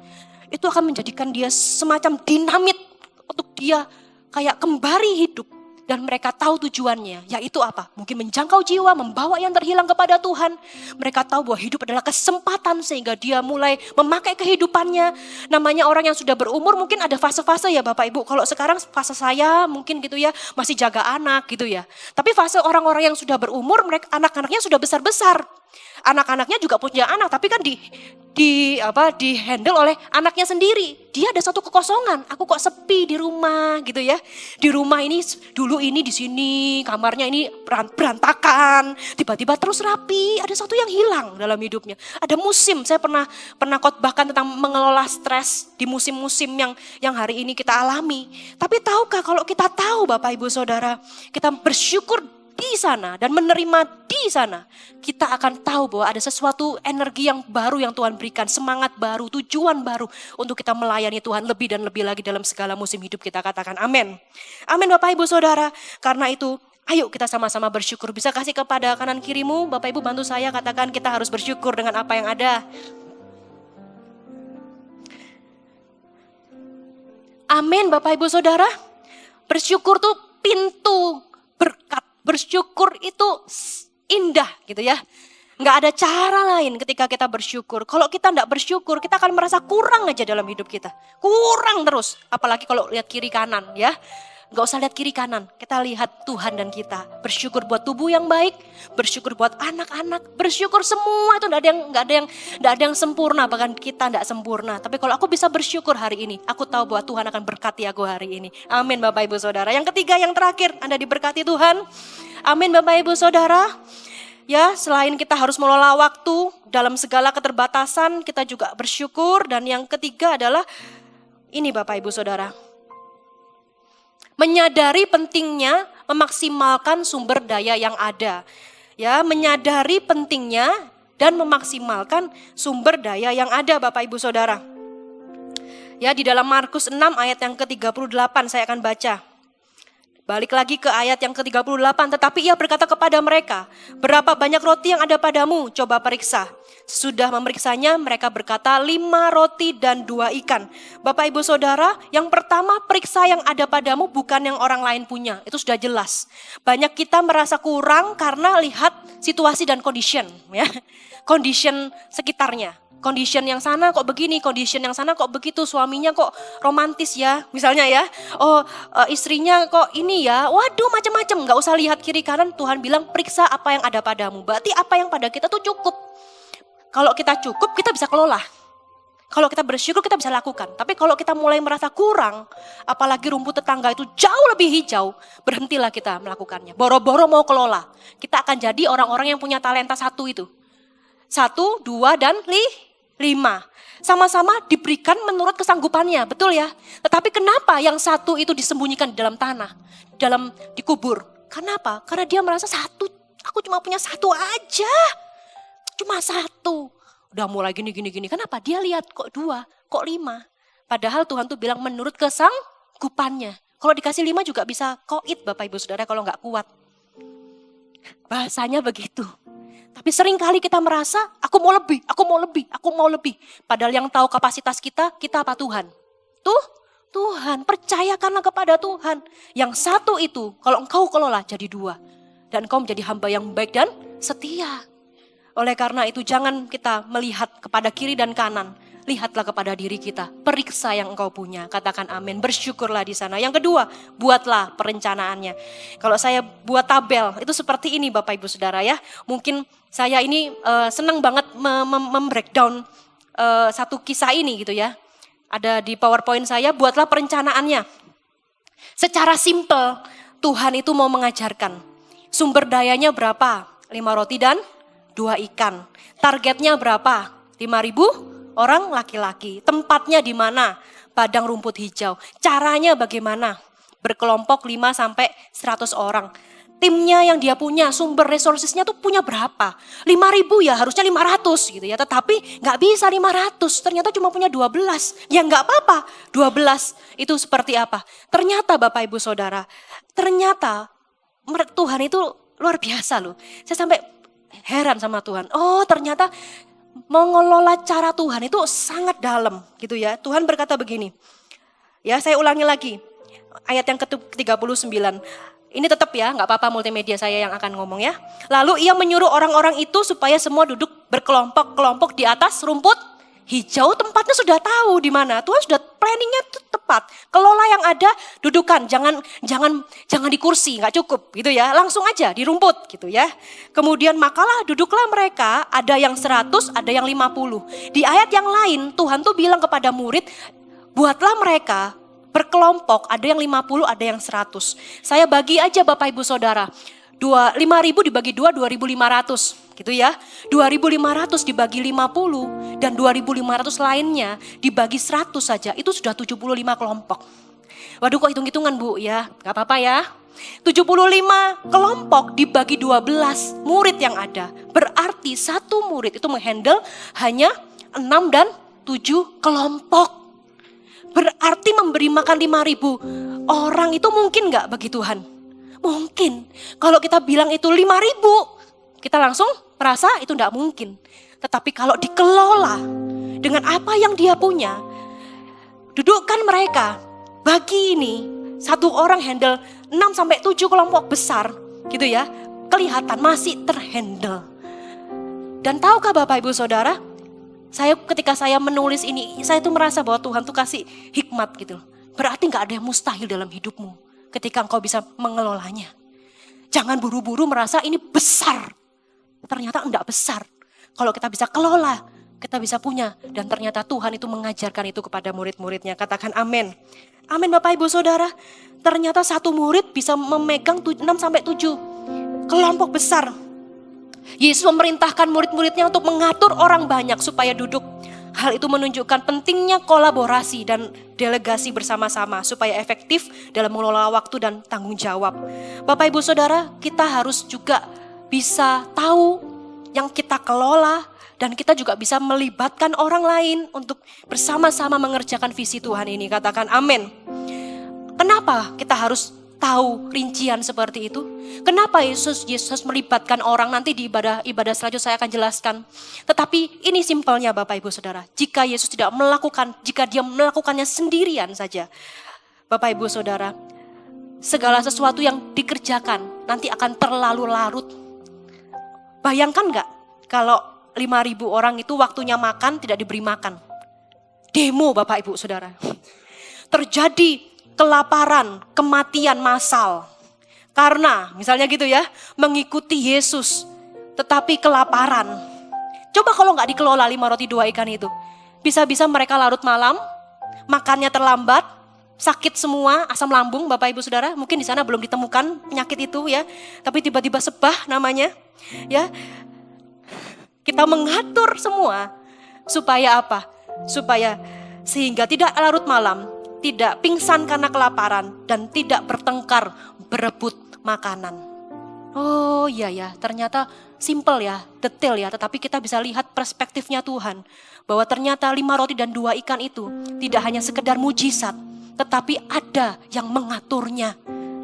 Speaker 1: Itu akan menjadikan dia semacam dinamit untuk dia kayak kembali hidup. Dan mereka tahu tujuannya, yaitu apa? Mungkin menjangkau jiwa, membawa yang terhilang kepada Tuhan. Mereka tahu bahwa hidup adalah kesempatan sehingga dia mulai memakai kehidupannya. Namanya orang yang sudah berumur mungkin ada fase-fase ya Bapak Ibu. Kalau sekarang fase saya mungkin gitu ya, masih jaga anak gitu ya. Tapi fase orang-orang yang sudah berumur, mereka anak-anaknya sudah besar-besar. Anak-anaknya juga punya anak, tapi kan di handle oleh anaknya sendiri. Dia ada satu kekosongan. Aku kok sepi di rumah gitu ya. Di rumah ini dulu ini di sini, kamarnya ini berantakan. Tiba-tiba terus rapi. Ada satu yang hilang dalam hidupnya. Ada musim. Saya pernah khotbahkan tentang mengelola stres di musim-musim yang hari ini kita alami. Tapi tahukah kalau kita tahu Bapak Ibu Saudara, kita bersyukur di sana dan menerima di sana, kita akan tahu bahwa ada sesuatu energi yang baru yang Tuhan berikan, semangat baru, tujuan baru untuk kita melayani Tuhan lebih dan lebih lagi dalam segala musim hidup kita. Katakan amin. Amin Bapak Ibu Saudara. Karena itu ayo kita sama-sama bersyukur. Bisa kasih kepada kanan kirimu, Bapak Ibu bantu saya katakan kita harus bersyukur dengan apa yang ada. Amin Bapak Ibu Saudara. Bersyukur tuh pintu berkat. Bersyukur itu indah gitu ya. Nggak ada cara lain ketika kita bersyukur. Kalau kita nggak bersyukur, kita akan merasa kurang aja dalam hidup kita. Kurang terus. Apalagi kalau lihat kiri kanan ya. Nggak usah lihat kiri kanan. Kita lihat Tuhan dan kita. Bersyukur buat tubuh yang baik. Bersyukur buat anak-anak. Bersyukur semua itu nggak ada yang sempurna. Bahkan kita nggak sempurna. Tapi kalau aku bisa bersyukur hari ini, aku tahu bahwa Tuhan akan berkati aku hari ini. Amin Bapak Ibu Saudara. Yang ketiga, yang terakhir, Anda diberkati Tuhan. Amin Bapak Ibu Saudara. Ya, selain kita harus mengelola waktu dalam segala keterbatasan, kita juga bersyukur. Dan yang ketiga adalah ini Bapak Ibu Saudara. Menyadari pentingnya memaksimalkan sumber daya yang ada. Ya, menyadari pentingnya dan memaksimalkan sumber daya yang ada Bapak Ibu Saudara. Ya, di dalam Markus 6 ayat yang ke-38 saya akan baca. Balik lagi ke ayat yang ke-38, tetapi ia berkata kepada mereka, berapa banyak roti yang ada padamu? Coba periksa. Sesudah memeriksanya, mereka berkata 5 roti dan 2 ikan. Bapak Ibu Saudara, yang pertama periksa yang ada padamu bukan yang orang lain punya. Itu sudah jelas. Banyak kita merasa kurang karena lihat situasi dan condition. Ya. Condition sekitarnya. Condition yang sana kok begini, condition yang sana kok begitu, suaminya kok romantis ya, misalnya ya. Istrinya kok ini ya, waduh macam-macam. Gak usah lihat kiri kanan, Tuhan bilang periksa apa yang ada padamu. Berarti apa yang pada kita tuh cukup. Kalau kita cukup, kita bisa kelola. Kalau kita bersyukur, kita bisa lakukan. Tapi kalau kita mulai merasa kurang, apalagi rumput tetangga itu jauh lebih hijau, berhentilah kita melakukannya. Boro-boro mau kelola. Kita akan jadi orang-orang yang punya talenta satu itu. 1, 2, dan 5. Sama-sama diberikan menurut kesanggupannya, betul ya? Tetapi kenapa yang satu itu disembunyikan di dalam tanah, dikubur? Kenapa? Karena dia merasa aku cuma punya satu aja. cuma 1. Udah mulai gini. Kenapa? Dia lihat kok 2, kok 5. Padahal Tuhan tuh bilang menurut kesanggupannya. Kalau dikasih 5 juga bisa koit Bapak Ibu Saudara kalau nggak kuat. Bahasanya begitu. Tapi sering kali kita merasa aku mau lebih. Padahal yang tahu kapasitas kita apa Tuhan? Tuhan, percayakanlah kepada Tuhan. Yang 1 itu kalau engkau kelola jadi 2. Dan engkau menjadi hamba yang baik dan setia. Oleh karena itu jangan kita melihat kepada kiri dan kanan. Lihatlah kepada diri kita. Periksa yang engkau punya. Katakan amin. Bersyukurlah di sana. Yang kedua, buatlah perencanaannya. Kalau saya buat tabel, itu seperti ini Bapak Ibu Saudara ya. Mungkin saya ini senang banget membreakdown satu kisah ini gitu ya. Ada di PowerPoint saya, buatlah perencanaannya. Secara simple, Tuhan itu mau mengajarkan. Sumber dayanya berapa? 5 roti dan 2 ikan. Targetnya berapa? 5.000 orang laki-laki. Tempatnya di mana? Padang rumput hijau. Caranya bagaimana? Berkelompok 5 sampai 100 orang. Timnya yang dia punya, sumber resourcesnya tuh punya berapa? 5.000 ya, harusnya 500 gitu ya. Tetapi gak bisa 500, ternyata cuma punya 12. Ya gak apa-apa, 12 itu seperti apa? Ternyata Bapak Ibu Saudara, ternyata Tuhan itu luar biasa loh. Saya sampai heran sama Tuhan. Oh ternyata mengelola cara Tuhan itu sangat dalam gitu ya. Tuhan berkata begini, ya saya ulangi lagi, ayat yang ke-39. Ini tetap ya, nggak apa-apa multimedia saya yang akan ngomong ya. Lalu ia menyuruh orang-orang itu supaya semua duduk berkelompok-kelompok di atas rumput hijau. Tempatnya sudah tahu di mana. Tuhan sudah planningnya tepat. Kelola yang ada, dudukan, jangan di kursi, nggak cukup gitu ya. Langsung aja di rumput gitu ya. Kemudian makalah duduklah mereka, ada yang 100, ada yang 50. Di ayat yang lain Tuhan tuh bilang kepada murid, buatlah mereka berkelompok, ada yang 50, ada yang 100. Saya bagi aja Bapak Ibu Saudara. 5.000 dibagi 2, 2.500 gitu ya. 2.500 dibagi 50 dan 2.500 lainnya dibagi 100 saja. Itu sudah 75 kelompok. Waduh kok hitung-hitungan Bu ya, gak apa-apa ya. 75 kelompok dibagi 12 murid yang ada. Berarti satu murid itu menghandle hanya 6 dan 7 kelompok. Berarti memberi makan 5.000 orang itu mungkin gak bagi Tuhan? Mungkin. Kalau kita bilang itu 5.000, kita langsung merasa itu gak mungkin. Tetapi kalau dikelola dengan apa yang dia punya, dudukkan mereka, bagi ini, satu orang handle 6-7 kelompok besar, gitu ya, kelihatan masih terhandle. Dan tahukah Bapak Ibu Saudara, ketika saya menulis ini, saya tuh merasa bahwa Tuhan tuh kasih hikmat gitu. Berarti gak ada yang mustahil dalam hidupmu ketika engkau bisa mengelolanya. Jangan buru-buru merasa ini besar. Ternyata enggak besar. Kalau kita bisa kelola, kita bisa punya. Dan ternyata Tuhan itu mengajarkan itu kepada murid-muridnya. Katakan amin. Amin Bapak Ibu Saudara. Ternyata satu murid bisa memegang 6-7 kelompok besar. Yesus memerintahkan murid-muridnya untuk mengatur orang banyak supaya duduk. Hal itu menunjukkan pentingnya kolaborasi dan delegasi bersama-sama supaya efektif dalam mengelola waktu dan tanggung jawab. Bapak Ibu Saudara, kita harus juga bisa tahu yang kita kelola dan kita juga bisa melibatkan orang lain untuk bersama-sama mengerjakan visi Tuhan ini. Katakan amin. Kenapa kita harus tahu rincian seperti itu? Kenapa Yesus melibatkan orang? Nanti di ibadah selanjutnya saya akan jelaskan. Tetapi ini simpelnya Bapak Ibu Saudara. Jika Yesus tidak melakukan, jika dia melakukannya sendirian saja, Bapak Ibu Saudara, segala sesuatu yang dikerjakan nanti akan terlalu larut. Bayangkan gak kalau 5.000 orang itu waktunya makan tidak diberi makan. Demo Bapak Ibu Saudara. Terjadi kelaparan, kematian massal. Karena misalnya gitu ya, mengikuti Yesus tetapi kelaparan. Coba kalau gak dikelola 5 roti 2 ikan itu. Bisa-bisa mereka larut malam, makannya terlambat, sakit semua, asam lambung Bapak Ibu Saudara. Mungkin di sana belum ditemukan penyakit itu ya, tapi tiba-tiba sebah namanya. Ya, kita mengatur semua supaya apa? Supaya sehingga tidak larut malam, tidak pingsan karena kelaparan, dan tidak bertengkar berebut makanan. Oh iya ya, ternyata simple ya, detail ya, tetapi kita bisa lihat perspektifnya Tuhan. Bahwa ternyata 5 roti dan 2 ikan itu tidak hanya sekedar mujizat, tetapi ada yang mengaturnya.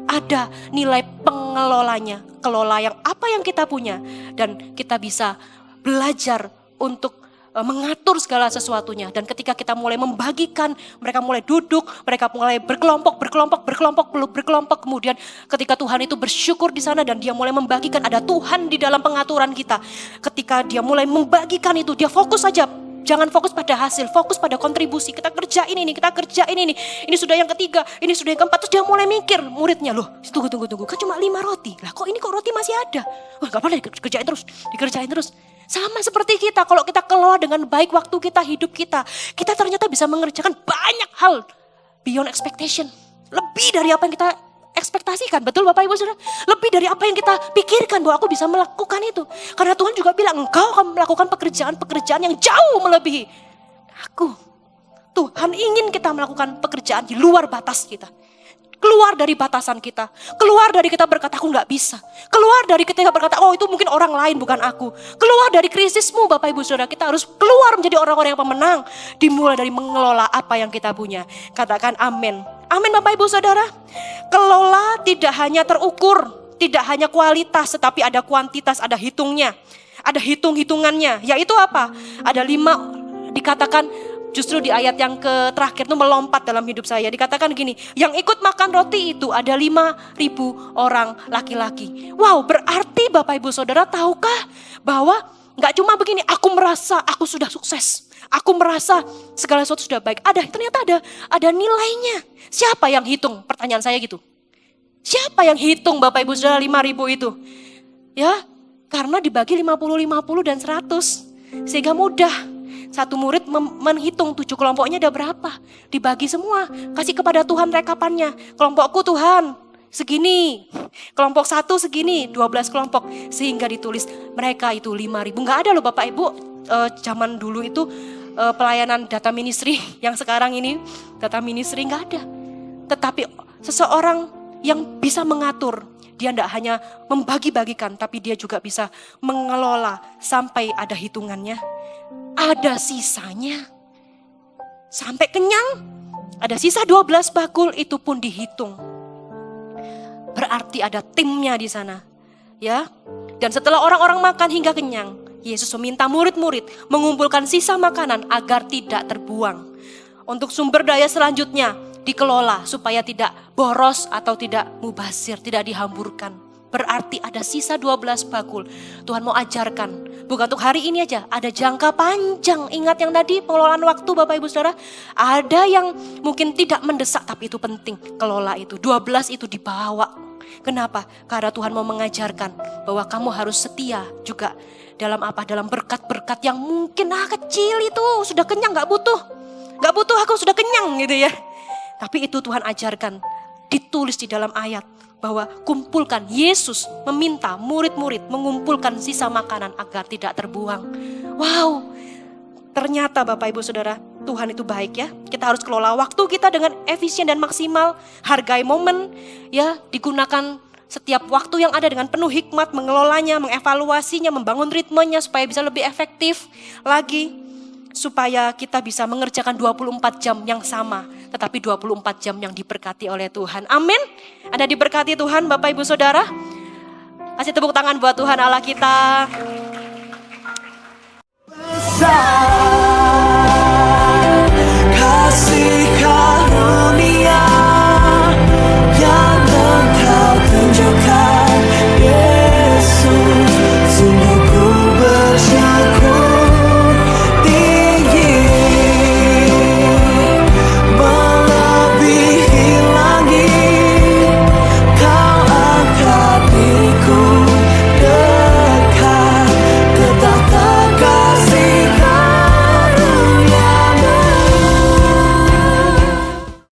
Speaker 1: Ada nilai pengelolanya, kelola yang apa yang kita punya. Dan kita bisa belajar untuk mengatur segala sesuatunya. Dan ketika kita mulai membagikan, mereka mulai duduk, mereka mulai berkelompok. Kemudian ketika Tuhan itu bersyukur di sana dan dia mulai membagikan, ada Tuhan di dalam pengaturan kita. Ketika dia mulai membagikan itu, dia fokus saja. Jangan fokus pada hasil, fokus pada kontribusi. Kita kerjain ini, kita kerjain ini. Ini sudah yang ketiga, ini sudah yang keempat. Terus dia mulai mikir, muridnya, loh tunggu. Kan cuma 5 roti. Lah kok roti masih ada? Wah gak apa-apa, dikerjain terus. Sama seperti kita, kalau kita kelola dengan baik waktu kita, hidup kita ternyata bisa mengerjakan banyak hal beyond expectation. Lebih dari apa yang kita ekspektasikan, betul Bapak Ibu Saudara? Lebih dari apa yang kita pikirkan bahwa aku bisa melakukan itu. Karena Tuhan juga bilang, engkau akan melakukan pekerjaan-pekerjaan yang jauh melebihi aku. Tuhan ingin kita melakukan pekerjaan di luar batas kita. Keluar dari batasan kita. Keluar dari kita berkata, aku gak bisa. Keluar dari kita berkata, oh itu mungkin orang lain bukan aku. Keluar dari krisismu Bapak Ibu Saudara. Kita harus keluar menjadi orang-orang yang pemenang. Dimulai dari mengelola apa yang kita punya. Katakan amin. Amin Bapak Ibu Saudara. Kelola tidak hanya terukur, tidak hanya kualitas, tetapi ada kuantitas, ada hitungnya. Ada hitung-hitungannya. Yaitu apa? Ada 5 dikatakan. Justru di ayat yang terakhir itu melompat dalam hidup saya. Dikatakan gini, yang ikut makan roti itu ada 5.000 orang laki-laki. Wow, berarti Bapak Ibu Saudara tahukah bahwa gak cuma begini, aku merasa aku sudah sukses. Aku merasa segala sesuatu sudah baik. Ternyata ada nilainya. Siapa yang hitung? Pertanyaan saya gitu. Siapa yang hitung Bapak Ibu Saudara 5.000 itu? Ya, karena dibagi 50 dan 100. Sehingga mudah. Satu murid menghitung 7 kelompoknya ada berapa. Dibagi semua. Kasih kepada Tuhan rekapannya. Kelompokku Tuhan segini. Kelompok 1 segini. 12 kelompok. Sehingga ditulis mereka itu 5.000. Gak ada loh Bapak Ibu. Zaman dulu itu pelayanan data ministry. Yang sekarang ini data ministry gak ada. Tetapi seseorang yang bisa mengatur. Dia tidak hanya membagi-bagikan. Tapi dia juga bisa mengelola sampai ada hitungannya. Ada sisanya. Sampai kenyang. Ada sisa 12 bakul, itu pun dihitung. Berarti ada timnya di sana. Ya. Dan setelah orang-orang makan hingga kenyang, Yesus meminta murid-murid mengumpulkan sisa makanan agar tidak terbuang. Untuk sumber daya selanjutnya dikelola supaya tidak boros atau tidak mubazir, tidak dihamburkan. Berarti ada sisa 12 bakul. Tuhan mau ajarkan. Bukan untuk hari ini aja. Ada jangka panjang. Ingat yang tadi pengelolaan waktu Bapak Ibu Saudara. Ada yang mungkin tidak mendesak tapi itu penting. Kelola itu. 12 itu dibawa. Kenapa? Karena Tuhan mau mengajarkan bahwa kamu harus setia juga. Dalam apa? Dalam berkat-berkat yang mungkin kecil itu. Sudah kenyang, gak butuh. Gak butuh, aku sudah kenyang gitu ya. Tapi itu Tuhan ajarkan. Ditulis di dalam ayat. Bahwa kumpulkan, Yesus meminta murid-murid mengumpulkan sisa makanan agar tidak terbuang. Wow, ternyata Bapak Ibu Saudara, Tuhan itu baik ya. Kita harus kelola waktu kita dengan efisien dan maksimal. Hargai momen, ya, digunakan setiap waktu yang ada dengan penuh hikmat, mengelolanya, mengevaluasinya, membangun ritmenya supaya bisa lebih efektif lagi. Supaya kita bisa mengerjakan 24 jam yang sama. Tetapi 24 jam yang diberkati oleh Tuhan. Amin. Anda diberkati Tuhan Bapak Ibu Saudara. Kasih tepuk tangan buat Tuhan Allah kita.
Speaker 2: Besar kasih